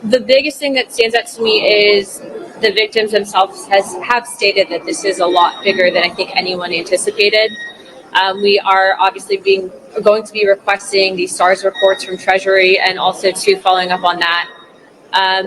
The biggest thing that stands out to me is the victims themselves have stated that this is a lot bigger than I think anyone anticipated. We are obviously going to be requesting the SARS reports from Treasury, and also following up on that.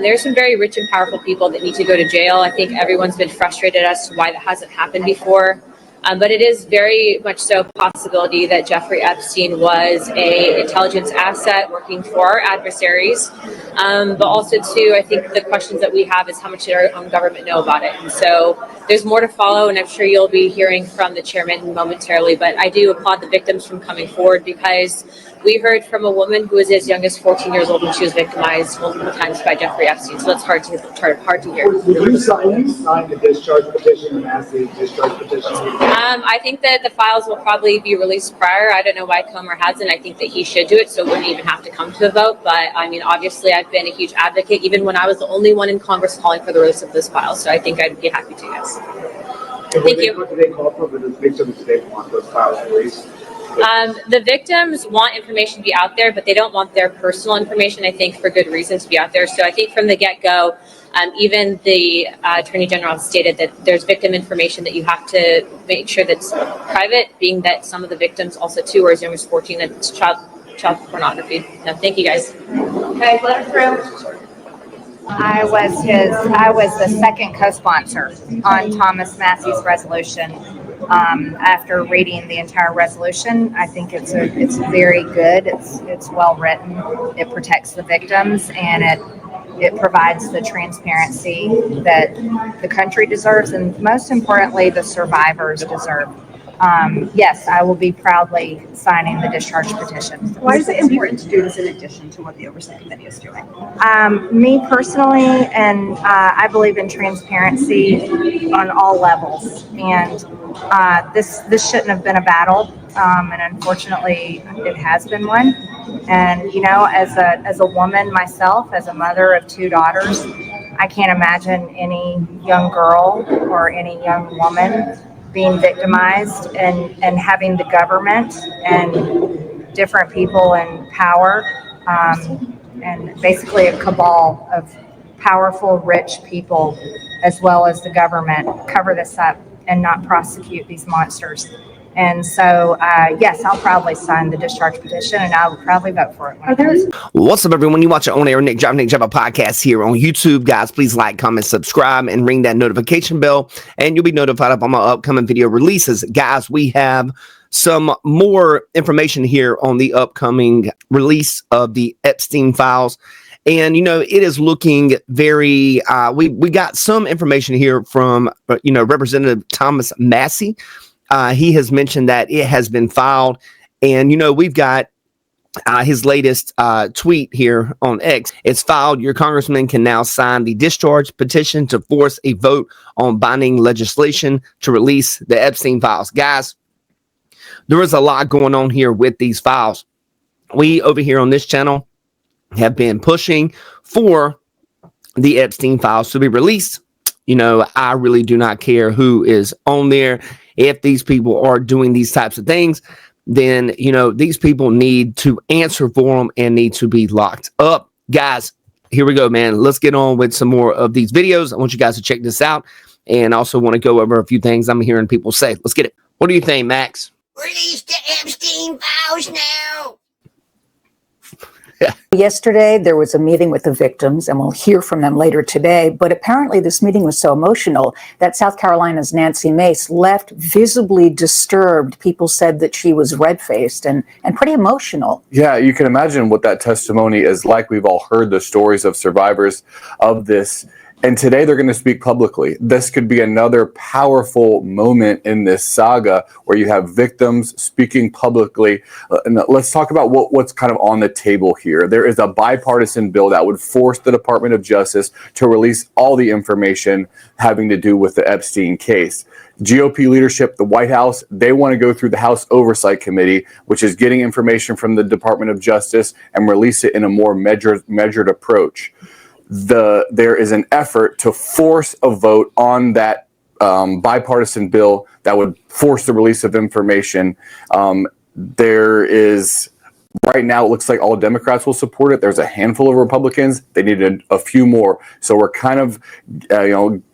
There's some very rich and powerful people that need to go to jail. I think everyone's been frustrated as to why that hasn't happened before. But it is very much so a possibility that Jeffrey Epstein was an intelligence asset working for our adversaries. But also, too, I think the questions that we have is how much did our own government know about it? And so there's more to follow, and I'm sure you'll be hearing from the chairman momentarily. But I do applaud the victims from coming forward, because we heard from a woman who was as young as 14 years old when she was victimized multiple times by Jeffrey Epstein. So that's hard to hear. Would you sign the discharge petition, the Massie discharge petition? I think that the files will probably be released prior. I don't know why Comer hasn't. I think that he should do it, so it wouldn't even have to come to a vote. But I mean, obviously, I've been a huge advocate, even when I was the only one in Congress calling for the release of this file. So I think I'd be happy to, yes. Thank you. What do they call for the victims? They want those files released? The victims want information to be out there, but they don't want their personal information, I think, for good reason to be out there. So I think from the get-go, even the Attorney General stated that there's victim information that you have to make sure that's private, being that some of the victims also, too, are as young as 14, and it's child pornography. No, thank you, guys. Okay, let her through. I was the second co-sponsor on Thomas Massie's resolution. After reading the entire resolution, I think it's very good. It's well written. It protects the victims, and it provides the transparency that the country deserves, and most importantly, the survivors deserve. Yes, I will be proudly signing the discharge petition. Why is it important to do this in addition to what the Oversight Committee is doing? Me personally, and I believe in transparency on all levels. And this shouldn't have been a battle, and unfortunately, it has been one. And as a woman myself, as a mother of 2 daughters, I can't imagine any young girl or any young woman being victimized and having the government and different people in power and basically a cabal of powerful, rich people, as well as the government, cover this up and not prosecute these monsters. And so, yes, I'll probably sign the discharge petition, and I will probably vote for it. What's up, everyone? You watch it on air, Nick Java podcast here on YouTube. Guys, please like, comment, subscribe, and ring that notification bell, and you'll be notified of all my upcoming video releases. Guys, we have some more information here on the upcoming release of the Epstein files. And, it is looking very, we got some information here from, Representative Thomas Massie. He has mentioned that it has been filed, and we've got his latest tweet here on X. It's filed. Your congressman can now sign the discharge petition to force a vote on binding legislation to release the Epstein files. Guys, there is a lot going on here with these files. We over here on this channel have been pushing for the Epstein files to be released. I really do not care who is on there. If these people are doing these types of things, then, these people need to answer for them and need to be locked up. Guys, here we go, man. Let's get on with some more of these videos. I want you guys to check this out, and also want to go over a few things I'm hearing people say. Let's get it. What do you think, Max? Release the Epstein files now. Yesterday, there was a meeting with the victims, and we'll hear from them later today. But apparently this meeting was so emotional that South Carolina's Nancy Mace left visibly disturbed. People said that she was red-faced and pretty emotional. Yeah, you can imagine what that testimony is like. We've all heard the stories of survivors of this. And today they're going to speak publicly. This could be another powerful moment in this saga where you have victims speaking publicly. And let's talk about what's kind of on the table here. There is a bipartisan bill that would force the Department of Justice to release all the information having to do with the Epstein case. GOP leadership, the White House, they want to go through the House Oversight Committee, which is getting information from the Department of Justice and release it in a more measured approach. There is an effort to force a vote on that bipartisan bill that would force the release of information. There is Right now, it looks like all Democrats will support it. There's a handful of Republicans. They needed a few more. So we're kind of,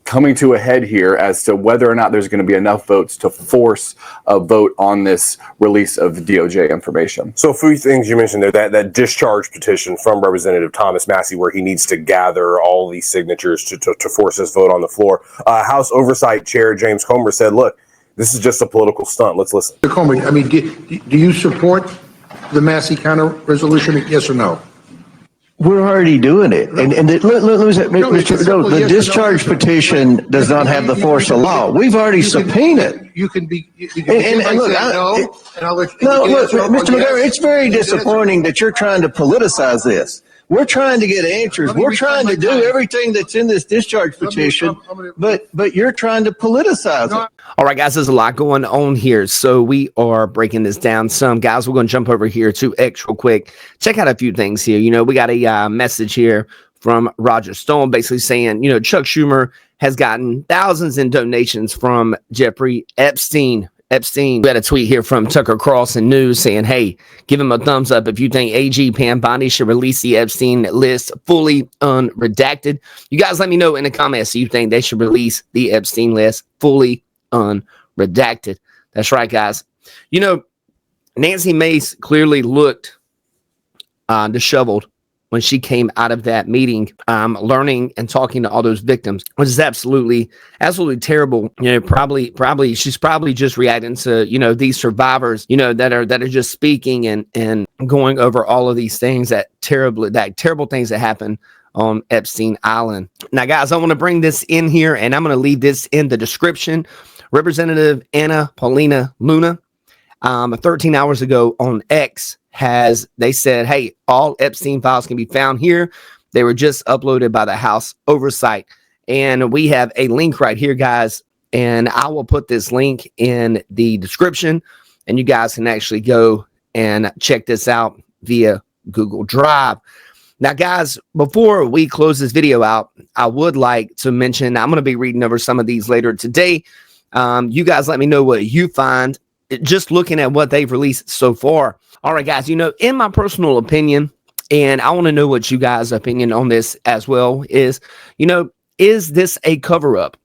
coming to a head here as to whether or not there's going to be enough votes to force a vote on this release of DOJ information. So a few things you mentioned there, that discharge petition from Representative Thomas Massie, where he needs to gather all these signatures to force this vote on the floor. House Oversight Chair James Comer said, look, this is just a political stunt. Let's listen. Mr. Comer, I mean, do you support the Massie Khanna resolution, yes or no? We're already doing it. And the discharge petition does not have the force of law. We've already subpoenaed. You can begin by look, saying no, and I'll let you. No, look, Mr. McGarry, it's very disappointing that you're trying to politicize this. We're trying to get answers. We're trying to do everything that's in this discharge petition, but you're trying to politicize it. All right, guys, there's a lot going on here. So we are breaking this down some. Guys, we're going to jump over here to X real quick. Check out a few things here. We got a message here from Roger Stone basically saying, Chuck Schumer has gotten thousands in donations from Jeffrey Epstein. We had a tweet here from Tucker Carlson News saying, hey, give him a thumbs up if you think AG Pam Bondi should release the Epstein list fully unredacted. You guys let me know in the comments if you think they should release the Epstein list fully unredacted. That's right, guys. Nancy Mace clearly looked disheveled when she came out of that meeting, learning and talking to all those victims, which is absolutely terrible. She's probably just reacting to, these survivors, that are just speaking and going over all of these things, terrible things that happen on Epstein Island. Now, guys, I want to bring this in here, and I'm going to leave this in the description. Representative Anna Paulina Luna, 13 hours ago on X, they said, hey, all Epstein files can be found here. They were just uploaded by the House Oversight. And we have a link right here, guys. And I will put this link in the description. And you guys can actually go and check this out via Google Drive. Now, guys, before we close this video out, I would like to mention, I'm going to be reading over some of these later today. You guys let me know what you find just looking at what they've released so far. All right, guys, in my personal opinion, and I want to know what you guys' opinion on this as well is this a cover-up?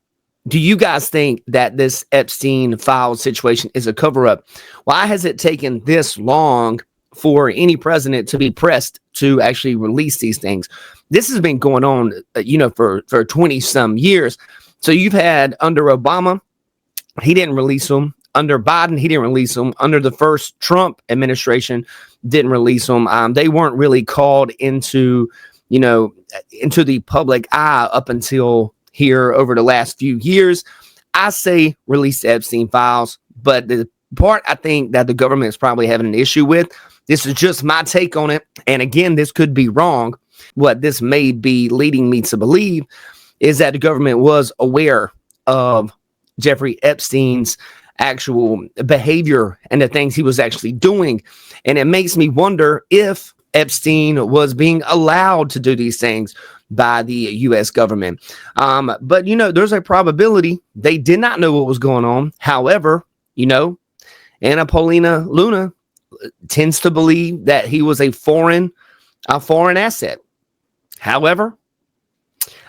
Do you guys think that this Epstein file situation is a cover-up? Why has it taken this long for any president to be pressed to actually release these things? This has been going on, for 20 some years. So you've had under Obama, he didn't release them. Under Biden, he didn't release them. Under the first Trump administration, didn't release them. They weren't really called into the public eye up until here over the last few years. I say release the Epstein files, but the part I think that the government is probably having an issue with, this is just my take on it. And again, this could be wrong. What this may be leading me to believe is that the government was aware of Jeffrey Epstein's actual behavior and the things he was actually doing. And it makes me wonder if Epstein was being allowed to do these things by the U.S. government. But, there's a probability they did not know what was going on. However, Anna Paulina Luna tends to believe that he was a foreign asset. However,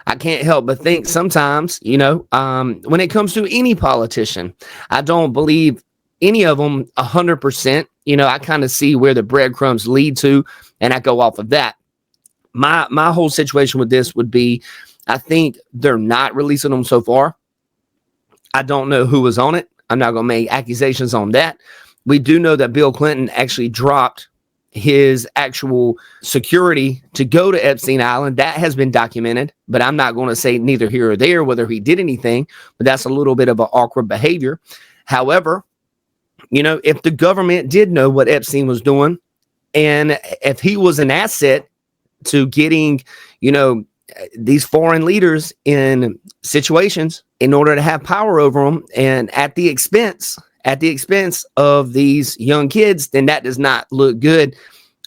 I can't help but think sometimes, when it comes to any politician, I don't believe any of them 100%. I kind of see where the breadcrumbs lead to, and I go off of that. My whole situation with this would be, I think they're not releasing them so far. I don't know who was on it. I'm not going to make accusations on that. We do know that Bill Clinton actually dropped his actual security to go to Epstein Island. That has been documented, but I'm not going to say neither here or there whether he did anything, but that's a little bit of an awkward behavior. However, if the government did know what Epstein was doing, and if he was an asset to getting, these foreign leaders in situations in order to have power over them, and at the expense of these young kids, then that does not look good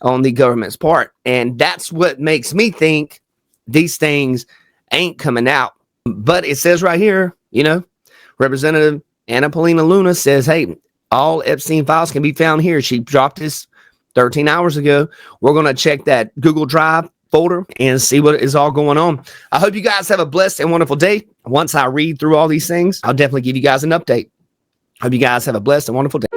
on the government's part. And that's what makes me think these things ain't coming out. But it says right here, Representative Anna Paulina Luna says, hey, all Epstein files can be found here. She dropped this 13 hours ago. We're going to check that Google Drive folder and see what is all going on. I hope you guys have a blessed and wonderful day. Once I read through all these things, I'll definitely give you guys an update. Hope you guys have a blessed and wonderful day.